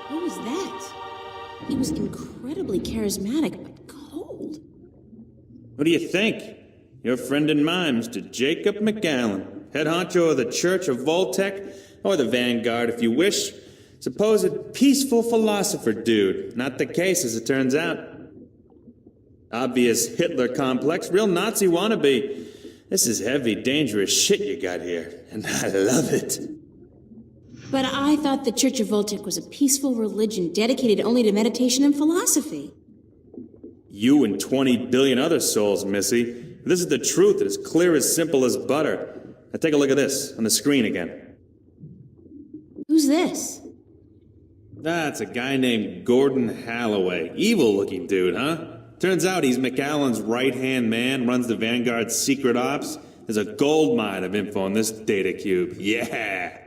Who was that? He was incredibly charismatic, but cold. What do you think? Your friend and mine, Mr. Jacob McAllen, head honcho of the Church of Voltec, or the Vanguard if you wish. Supposed peaceful philosopher dude. Not the case, as it turns out. Obvious Hitler complex, real Nazi wannabe. This is heavy, dangerous shit you got here, and I love it. But I thought the Church of Voltec was a peaceful religion dedicated only to meditation and philosophy. You and 20 billion other souls, Missy. This is the truth. It's clear as simple as butter. Now take a look at this on the screen again. Who's this? That's a guy named Gordon Halloway. Evil-looking dude, huh? Turns out he's McAllen's right-hand man, runs the Vanguard's secret ops. There's a gold mine of info in this data cube. Yeah!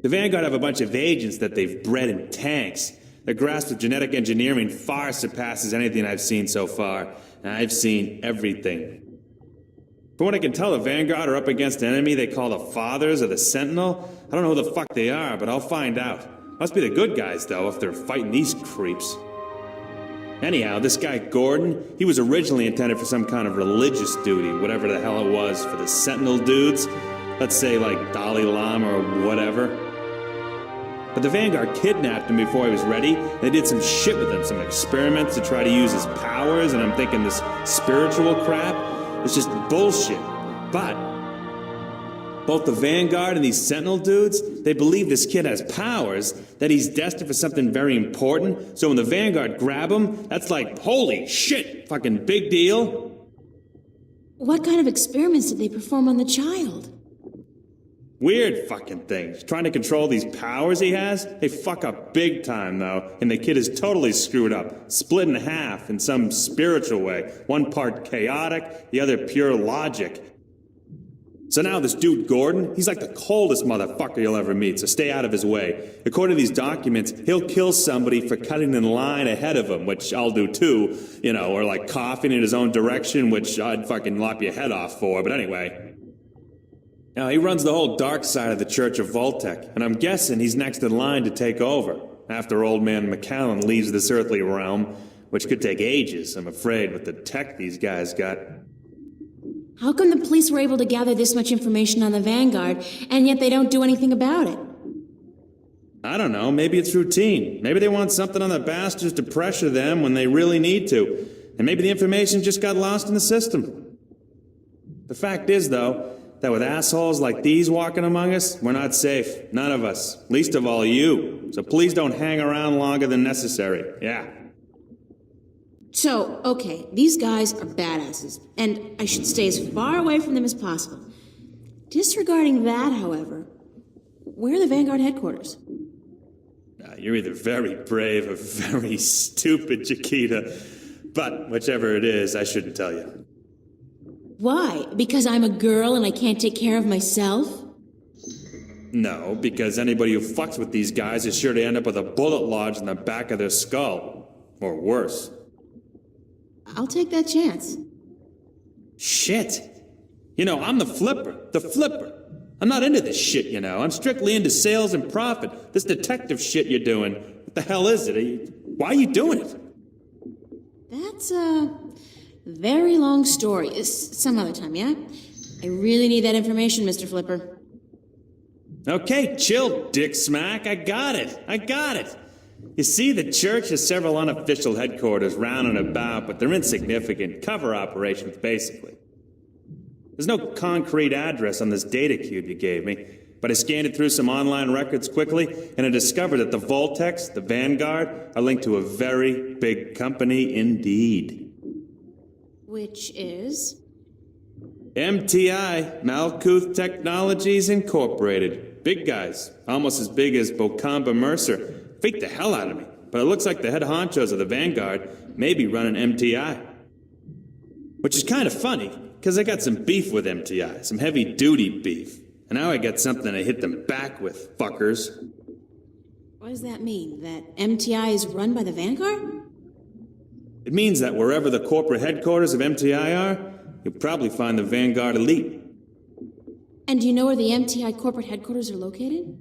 The Vanguard have a bunch of agents that they've bred in tanks. Their grasp of genetic engineering far surpasses anything I've seen so far. I've seen everything. From what I can tell, the Vanguard are up against an enemy they call the Fathers or the Sentinel. I don't know who the fuck they are, but I'll find out. Must be the good guys, though, if they're fighting these creeps. Anyhow, this guy Gordon, he was originally intended for some kind of religious duty, whatever the hell it was, for the Sentinel dudes. Let's say, like, Dalai Lama or whatever. But the Vanguard kidnapped him before he was ready. They did some shit with him, some experiments to try to use his powers, and I'm thinking this spiritual crap, it's just bullshit. But both the Vanguard and these Sentinel dudes, they believe this kid has powers, that he's destined for something very important. So when the Vanguard grab him, that's like, holy shit, fucking big deal. What kind of experiments did they perform on the child? Weird fucking things. Trying to control these powers he has? They fuck up big time, though, and the kid is totally screwed up, split in half in some spiritual way. One part chaotic, the other pure logic. So now this dude Gordon, he's like the coldest motherfucker you'll ever meet, so stay out of his way. According to these documents, he'll kill somebody for cutting in line ahead of him, which I'll do too, you know, or like coughing in his own direction, which I'd fucking lop your head off for, but anyway. Now, he runs the whole dark side of the Church of Voltec, and I'm guessing he's next in line to take over, after old man McAllen leaves this earthly realm, which could take ages, I'm afraid, with the tech these guys got. How come the police were able to gather this much information on the Vanguard, and yet they don't do anything about it? I don't know, maybe it's routine. Maybe they want something on the bastards to pressure them when they really need to. And maybe the information just got lost in the system. The fact is, though, that with assholes like these walking among us, we're not safe. None of us. Least of all you. So please don't hang around longer than necessary. Yeah. So, okay, these guys are badasses, and I should stay as far away from them as possible. Disregarding that, however, where are the Vanguard headquarters? You're either very brave or very stupid, Chiquita. But whichever it is, I shouldn't tell you. Why? Because I'm a girl and I can't take care of myself? No, because anybody who fucks with these guys is sure to end up with a bullet lodged in the back of their skull. Or worse. I'll take that chance. Shit. You know, I'm the flipper. The flipper. I'm not into this shit, you know. I'm strictly into sales and profit. This detective shit you're doing. What the hell is it? Why are you doing it? That's a very long story. Some other time, yeah? I really need that information, Mr. Flipper. Okay, chill, dick smack. I got it. You see, the church has several unofficial headquarters round and about, but they're insignificant. Cover operations, basically. There's no concrete address on this data cube you gave me, but I scanned it through some online records quickly, and I discovered that the Voltecs, the Vanguard, are linked to a very big company indeed. Which is? MTI, Malkuth Technologies Incorporated. Big guys, almost as big as Bocamba Mercer. Freaked the hell out of me, but it looks like the head honchos of the Vanguard may be running MTI. Which is kind of funny, because I got some beef with MTI, some heavy-duty beef. And now I got something to hit them back with, fuckers. What does that mean? That MTI is run by the Vanguard? It means that wherever the corporate headquarters of MTI are, you'll probably find the Vanguard elite. And do you know where the MTI corporate headquarters are located?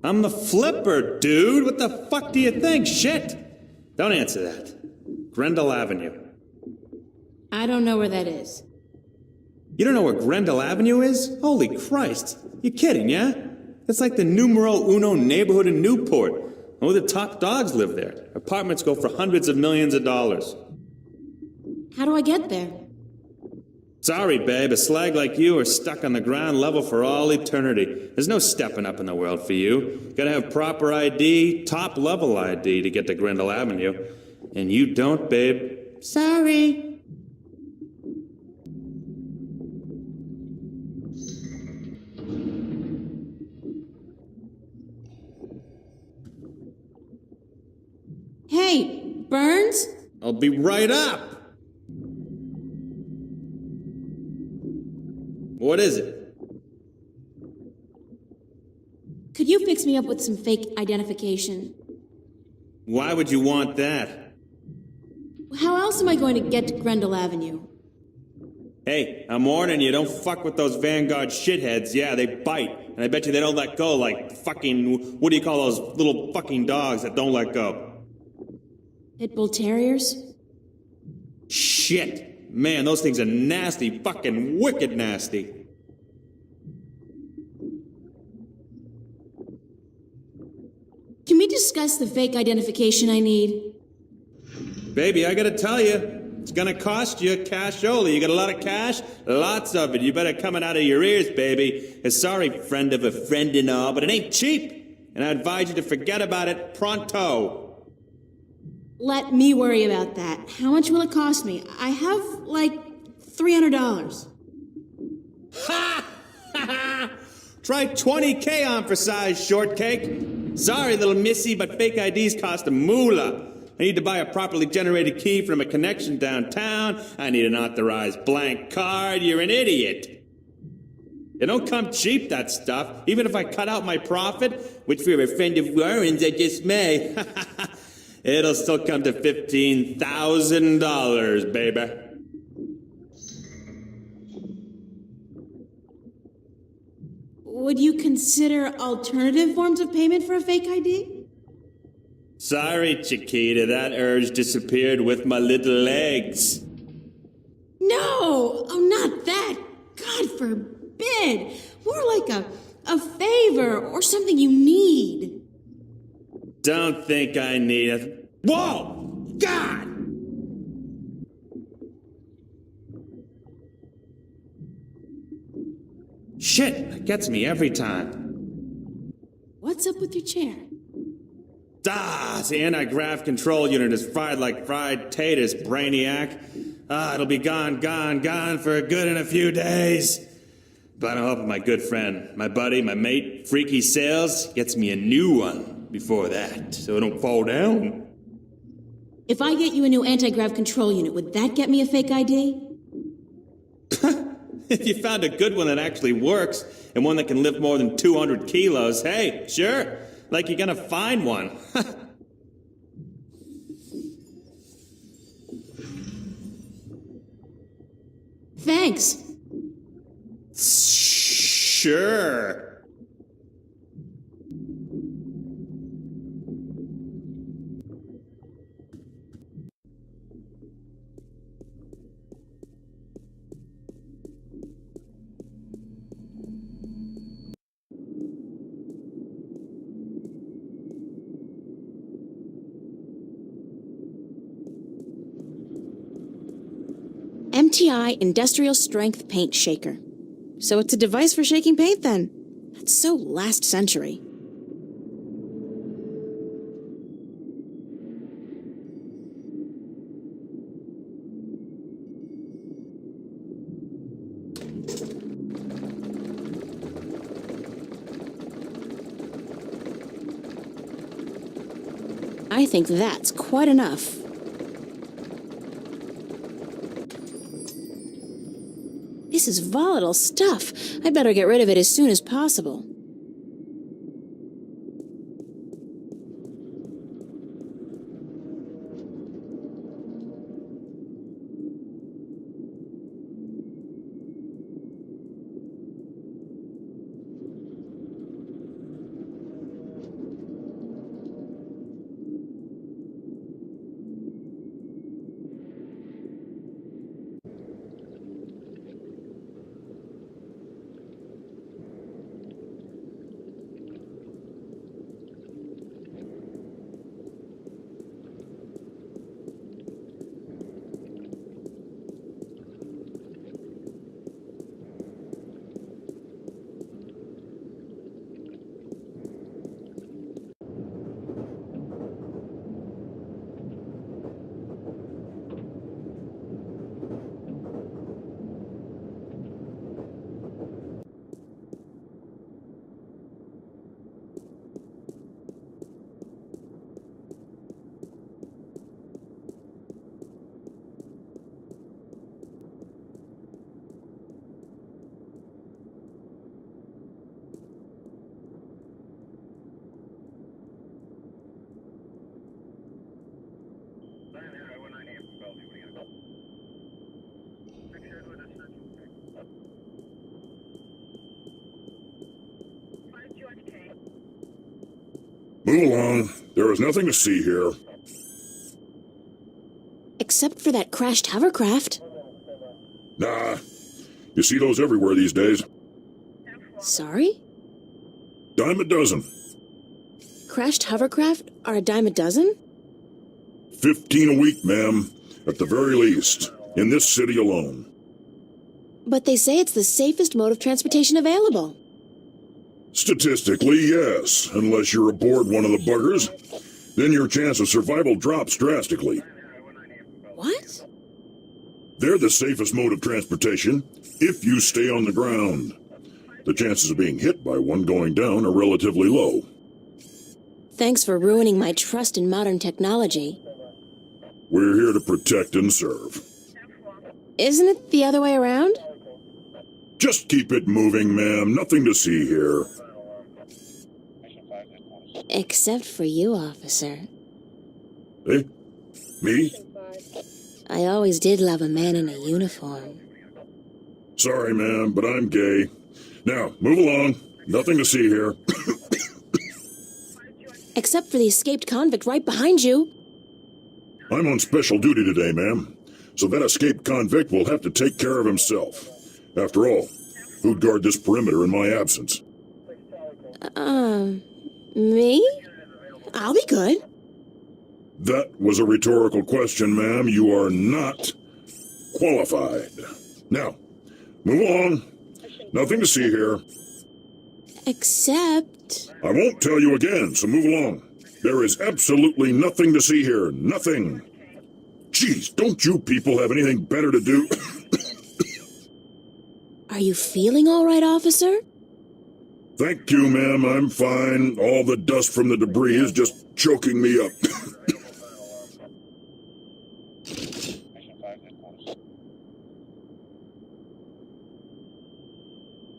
I'm the flipper, dude. What the fuck do you think? Shit. Don't answer that. Grendel Avenue. I don't know where that is. You don't know where Grendel Avenue is? Holy Christ. You kidding, yeah? It's like the numero uno neighborhood in Newport. Only the top dogs live there. Apartments go for hundreds of millions of dollars. How do I get there? Sorry, babe. A slag like you are stuck on the ground level for all eternity. There's no stepping up in the world for you. Gotta have proper ID, top level ID to get to Grendel Avenue. And you don't, babe. Sorry. Hey, Burns? I'll be right up. What is it? Could you fix me up with some fake identification? Why would you want that? How else am I going to get to Grendel Avenue? Hey, I'm warning you, don't fuck with those Vanguard shitheads. Yeah, they bite. And I bet you they don't let go like fucking, what do you call those little fucking dogs that don't let go? Pit Bull Terriers? Shit. Man, those things are nasty, fucking wicked nasty. Can we discuss the fake identification I need? Baby, I gotta tell you, it's gonna cost you cash only. You got a lot of cash? Lots of it. You better come it out of your ears, baby. Sorry, friend of a friend and all, but it ain't cheap. And I advise you to forget about it pronto. Let me worry about that. How much will it cost me? I have, like, $300. Ha! Try 20K on for size, shortcake. Sorry, little missy, but fake IDs cost a moolah. I need to buy a properly generated key from a connection downtown. I need an authorized blank card. You're an idiot. It don't come cheap, that stuff. Even if I cut out my profit, which for a friend of Warren's I just may. It'll still come to $15,000, baby. Would you consider alternative forms of payment for a fake ID? Sorry, Chiquita, that urge disappeared with my little legs. No! Oh, not that! God forbid! More like a favor or something you need. Don't think I need it. Whoa! God! Shit, that gets me every time. What's up with your chair? The anti-grav control unit is fried like fried taters, brainiac. It'll be gone for good in a few days. But I'm hoping my good friend, my buddy, my mate, Freaky Sales, gets me a new one before that, so it don't fall down. If I get you a new anti-grav control unit, would that get me a fake ID? If you found a good one that actually works, and one that can lift more than 200 kilos, hey, sure, like you're gonna find one. Thanks. Sure. MTI Industrial Strength Paint Shaker. So it's a device for shaking paint then? That's so last century. I think that's quite enough. This is volatile stuff. I better get rid of it as soon as possible. Move along. There is nothing to see here. Except for that crashed hovercraft. Nah. You see those everywhere these days. Sorry? Dime a dozen. Crashed hovercraft are a dime a dozen? 15 a week, ma'am. At the very least. In this city alone. But they say it's the safest mode of transportation available. Statistically, yes. Unless you're aboard one of the buggers. Then your chance of survival drops drastically. What? They're the safest mode of transportation if you stay on the ground. The chances of being hit by one going down are relatively low. Thanks for ruining my trust in modern technology. We're here to protect and serve. Isn't it the other way around? Just keep it moving, ma'am. Nothing to see here. Except for you, officer. Eh? Me? I always did love a man in a uniform. Sorry, ma'am, but I'm gay. Now, move along. Nothing to see here. Except for the escaped convict right behind you. I'm on special duty today, ma'am. So that escaped convict will have to take care of himself. After all, who'd guard this perimeter in my absence? Me? I'll be good. That was a rhetorical question, ma'am. You are not qualified. Now, move along. Nothing to see here. Except... I won't tell you again, so move along. There is absolutely nothing to see here. Nothing. Jeez, don't you people have anything better to do? Are you feeling all right, officer? Thank you, ma'am. I'm fine. All the dust from the debris is just choking me up.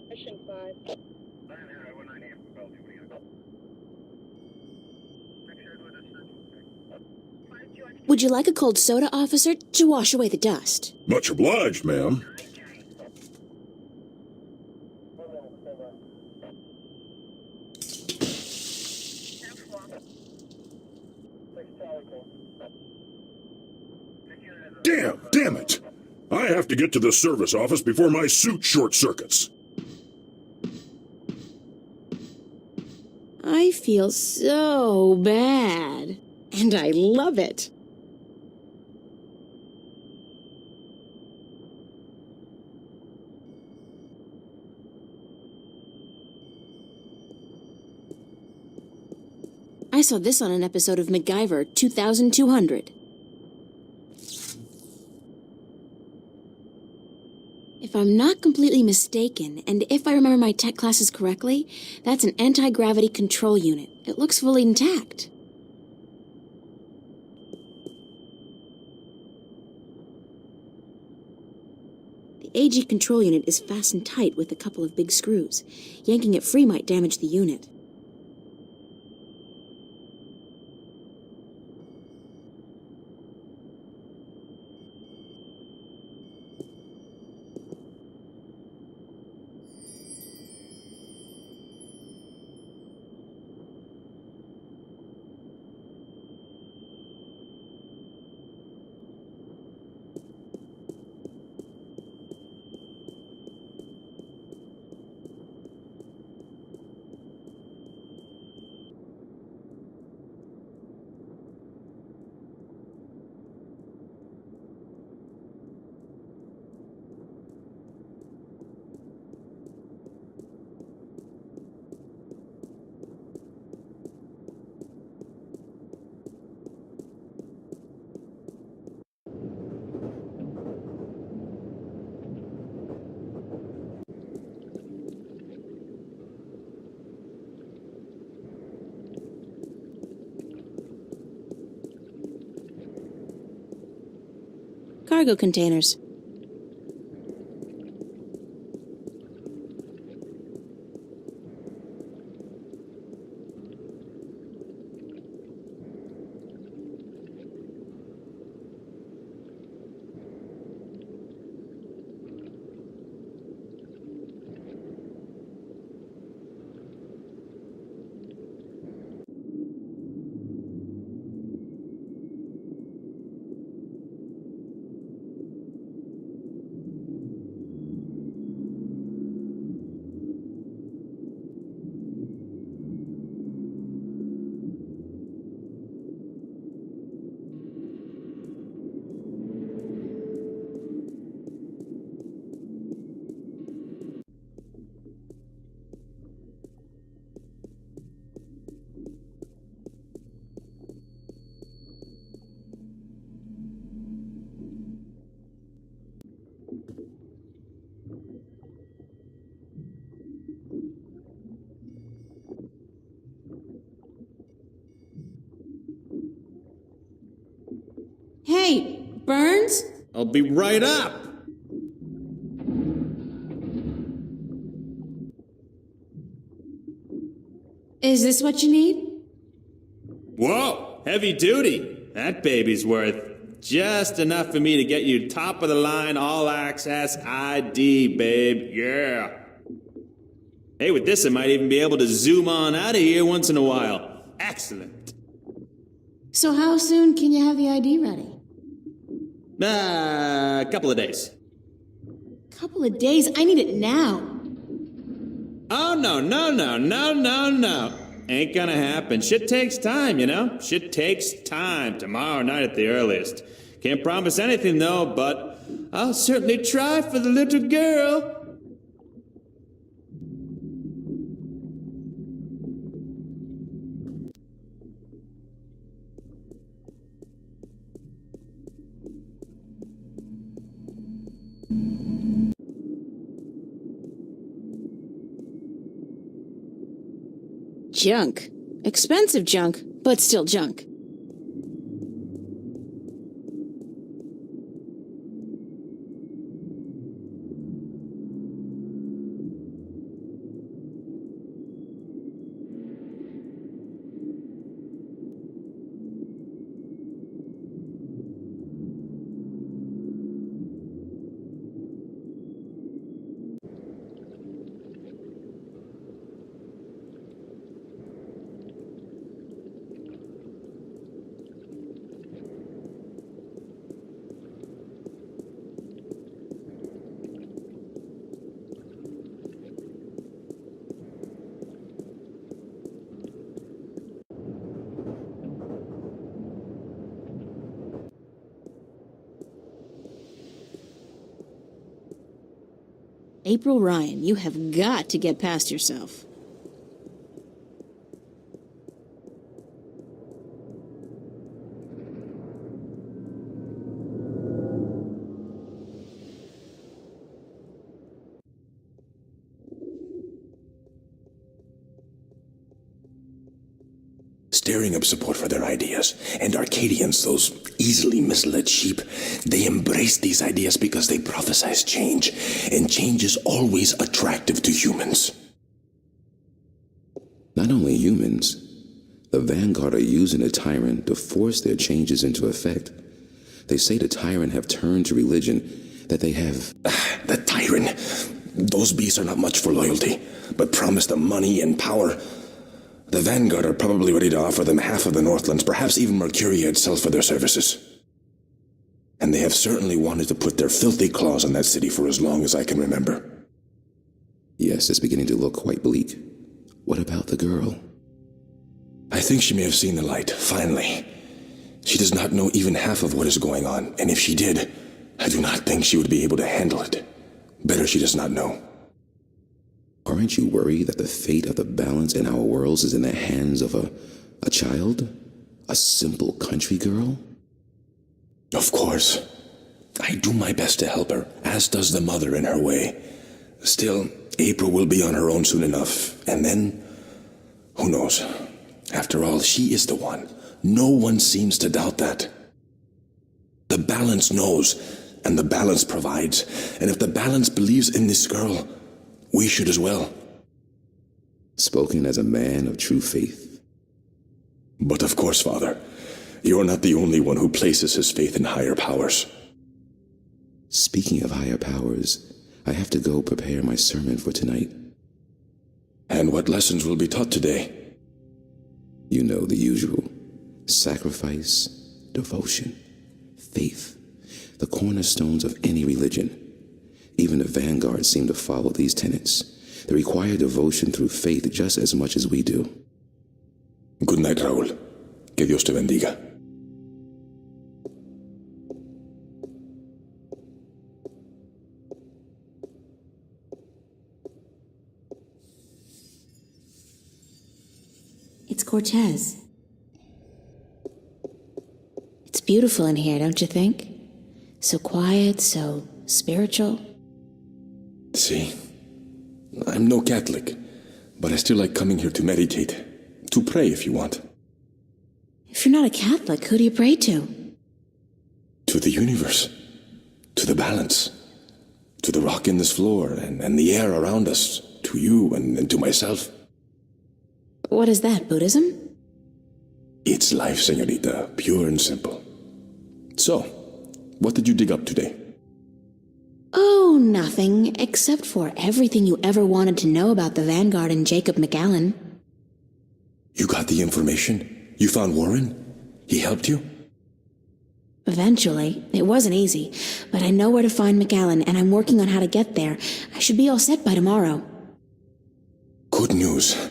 Mission 5. Would you like a cold soda, officer, to wash away the dust? Much obliged, ma'am. Damn it! I have to get to the service office before my suit short circuits. I feel so bad. And I love it. I saw this on an episode of MacGyver 2200. If I'm not completely mistaken, and if I remember my tech classes correctly, that's an anti-gravity control unit. It looks fully intact. The AG control unit is fastened tight with a couple of big screws. Yanking it free might damage the unit. Cargo containers. Hey, Burns? I'll be right up. Is this what you need? Whoa, heavy duty. That baby's worth just enough for me to get you top of the line all access ID, babe. Yeah. Hey, with this, I might even be able to zoom on out of here once in a while. Excellent. So how soon can you have the ID ready? A couple of days. Couple of days? I need it now. Oh, no. Ain't gonna happen. Shit takes time, you know? Shit takes time. Tomorrow night at the earliest. Can't promise anything, though, but I'll certainly try for the little girl. Junk. Expensive junk, but still junk. April Ryan, you have got to get past yourself. Stirring up support for their ideas. And Arcadians, those easily misled sheep, they embrace these ideas because they prophesize change. And change is always attractive to humans. Not only humans, the Vanguard are using the Tyrant to force their changes into effect. They say the Tyrant have turned to religion, that they have... The Tyrant. Those beasts are not much for loyalty, but promise them money and power. The Vanguard are probably ready to offer them half of the Northlands, perhaps even Mercuria itself for their services. And they have certainly wanted to put their filthy claws on that city for as long as I can remember. Yes, it's beginning to look quite bleak. What about the girl? I think she may have seen the light, finally. She does not know even half of what is going on, and if she did, I do not think she would be able to handle it. Better she does not know. Aren't you worried that the fate of the balance in our worlds is in the hands of a child? A simple country girl? Of course. I do my best to help her, as does the mother in her way. Still, April will be on her own soon enough, and then, who knows? After all, she is the one. No one seems to doubt that. The balance knows, and the balance provides, and if the balance believes in this girl, we should as well. Spoken as a man of true faith. But of course, Father, you're not the only one who places his faith in higher powers. Speaking of higher powers, I have to go prepare my sermon for tonight. And what lessons will be taught today? You know the usual. Sacrifice, devotion, faith, the cornerstones of any religion. Even the Vanguard seem to follow these tenets. They require devotion through faith just as much as we do. Good night, Raúl. Que Dios te bendiga. It's Cortez. It's beautiful in here, don't you think? So quiet, so spiritual. See, I'm no Catholic, but I still like coming here to meditate, to pray if you want. If you're not a Catholic, who do you pray to? to the universe, to the balance, to the rock in this floor and the air around us, to you and to myself. What is that, Buddhism? It's life, senorita, pure and simple. So, what did you dig up today? Oh, nothing, except for everything you ever wanted to know about the Vanguard and Jacob McAllen. You got the information? You found Warren? He helped you? Eventually. It wasn't easy, but I know where to find McAllen, and I'm working on how to get there. I should be all set by tomorrow. Good news.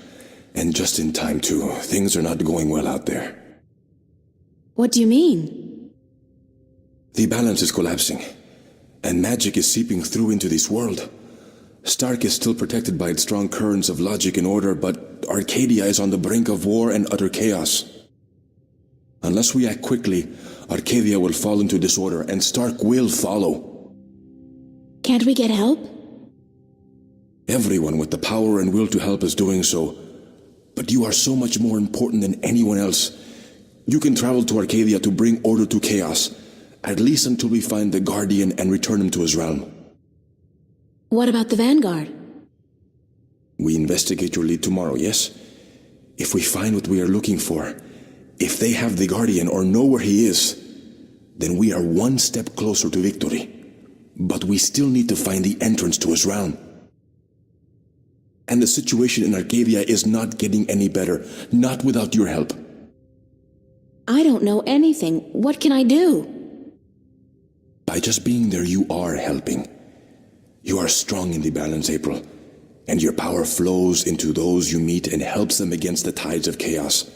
And just in time, too. Things are not going well out there. What do you mean? The balance is collapsing, and magic is seeping through into this world. Stark is still protected by its strong currents of logic and order, but Arcadia is on the brink of war and utter chaos. Unless we act quickly, Arcadia will fall into disorder, and Stark will follow. Can't we get help? Everyone with the power and will to help is doing so. But you are so much more important than anyone else. You can travel to Arcadia to bring order to chaos, at least until we find the Guardian and return him to his realm. What about the Vanguard? We investigate your lead tomorrow, yes? If we find what we are looking for, if they have the Guardian or know where he is, then we are one step closer to victory. But we still need to find the entrance to his realm. And the situation in Arcadia is not getting any better, not without your help. I don't know anything. What can I do? By just being there, you are helping. You are strong in the balance, April, and your power flows into those you meet and helps them against the tides of chaos.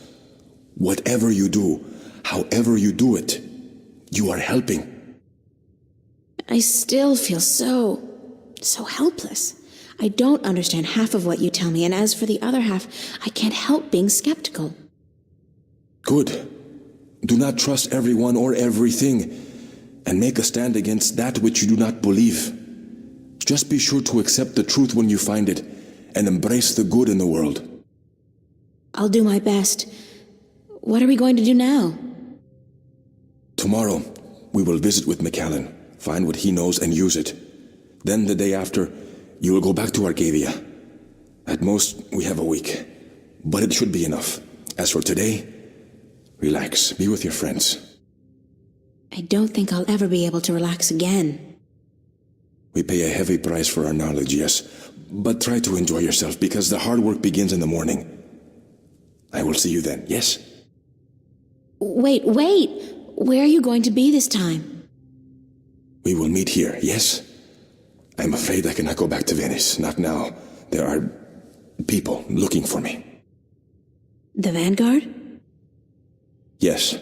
Whatever you do, however you do it, you are helping. I still feel so helpless. I don't understand half of what you tell me, and as for the other half, I can't help being skeptical. Good. Do not trust everyone or everything, and make a stand against that which you do not believe. Just be sure to accept the truth when you find it, and embrace the good in the world. I'll do my best. What are we going to do now? Tomorrow, we will visit with McAllen, find what he knows and use it. Then the day after, you will go back to Arcadia. At most, we have a week, but it should be enough. As for today, relax, be with your friends. I don't think I'll ever be able to relax again. We pay a heavy price for our knowledge, yes, but try to enjoy yourself because the hard work begins in the morning. I will see you then, yes? Wait! Where are you going to be this time? We will meet here, yes? I'm afraid I cannot go back to Venice, not now. There are people looking for me. The Vanguard? Yes.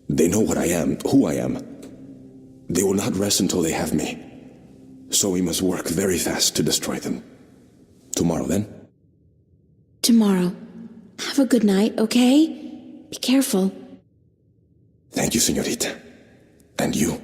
They know what I am, who I am. They will not rest until they have me. So we must work very fast to destroy them. Tomorrow, then? Tomorrow. Have a good night, okay? Be careful. Thank you, señorita. And you.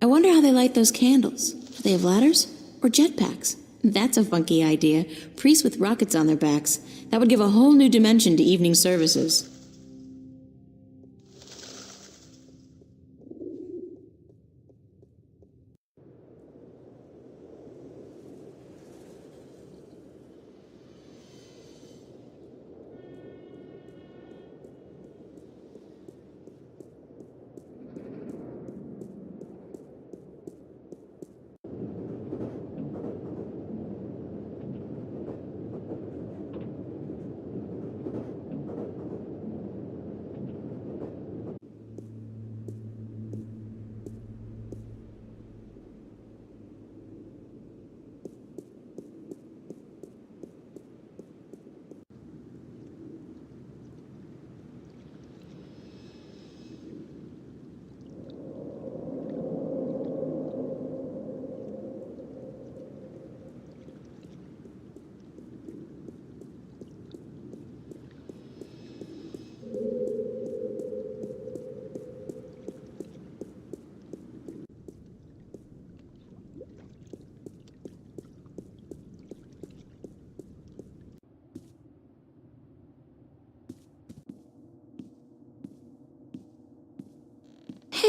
I wonder how they light those candles. Do they have ladders? Or jetpacks? That's a funky idea. Priests with rockets on their backs. That would give a whole new dimension to evening services.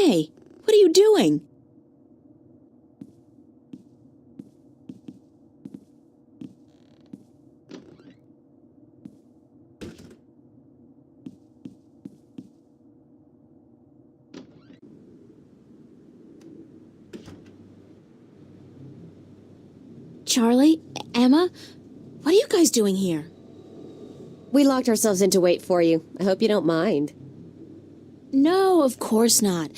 Hey, what are you doing? Charlie? Emma? What are you guys doing here? We locked ourselves in to wait for you. I hope you don't mind. No, of course not.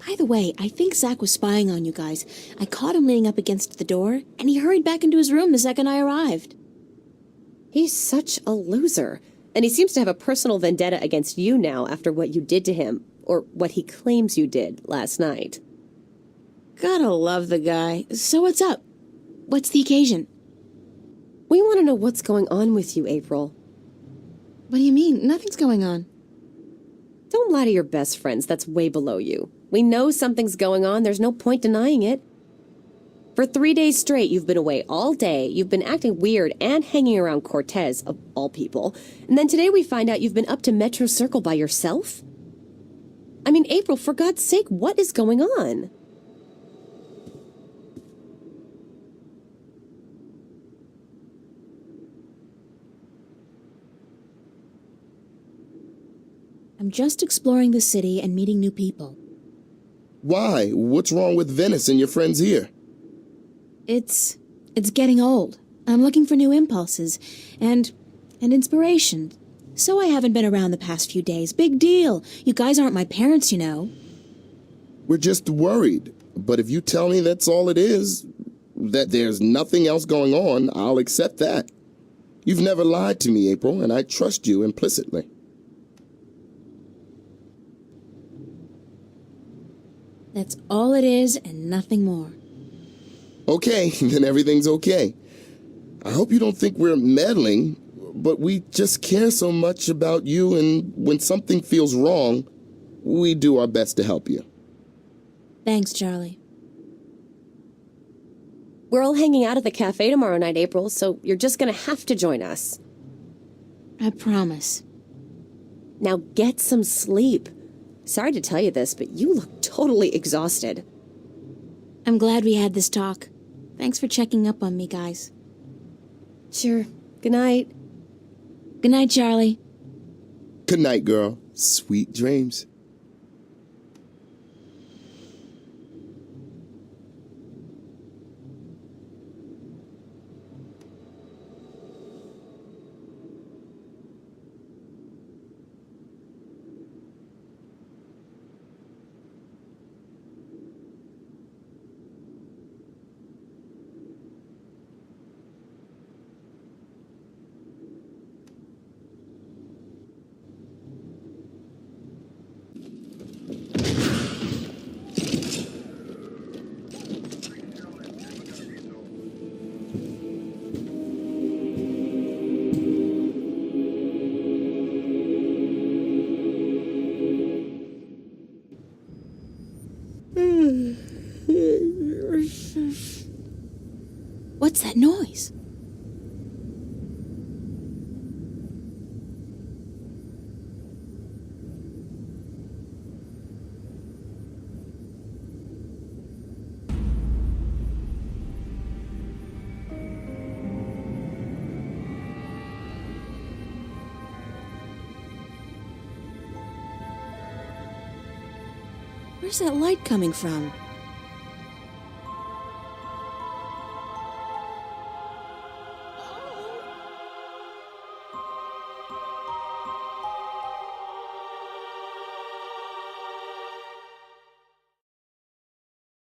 By the way, I think Zach was spying on you guys. I caught him leaning up against the door, and he hurried back into his room the second I arrived. He's such a loser. And he seems to have a personal vendetta against you now after what you did to him, or what he claims you did last night. Gotta love the guy. So what's up? What's the occasion? We want to know what's going on with you, April. What do you mean? Nothing's going on. Don't lie to your best friends. That's way below you. We know something's going on. There's no point denying it. For 3 days straight, you've been away all day. You've been acting weird and hanging around Cortez, of all people. And then today we find out you've been up to Metro Circle by yourself? I mean, April, for God's sake, what is going on? I'm just exploring the city and meeting new people. Why? What's wrong with Venice and your friends here? It's getting old. I'm looking for new impulses and inspiration. So I haven't been around the past few days. Big deal. You guys aren't my parents, you know. We're just worried. But if you tell me that's all it is, that there's nothing else going on, I'll accept that. You've never lied to me, April, and I trust you implicitly. That's all it is and nothing more. Okay, then everything's okay. I hope you don't think we're meddling, but we just care so much about you, and when something feels wrong, we do our best to help you. Thanks, Charlie. We're all hanging out at the cafe tomorrow night, April, so you're just gonna have to join us. I promise. Now get some sleep. Sorry to tell you this, but you look totally exhausted. I'm glad we had this talk. Thanks for checking up on me, guys. Sure. Good night. Good night, Charlie. Good night, girl. Sweet dreams. What's that noise? Where's that light coming from?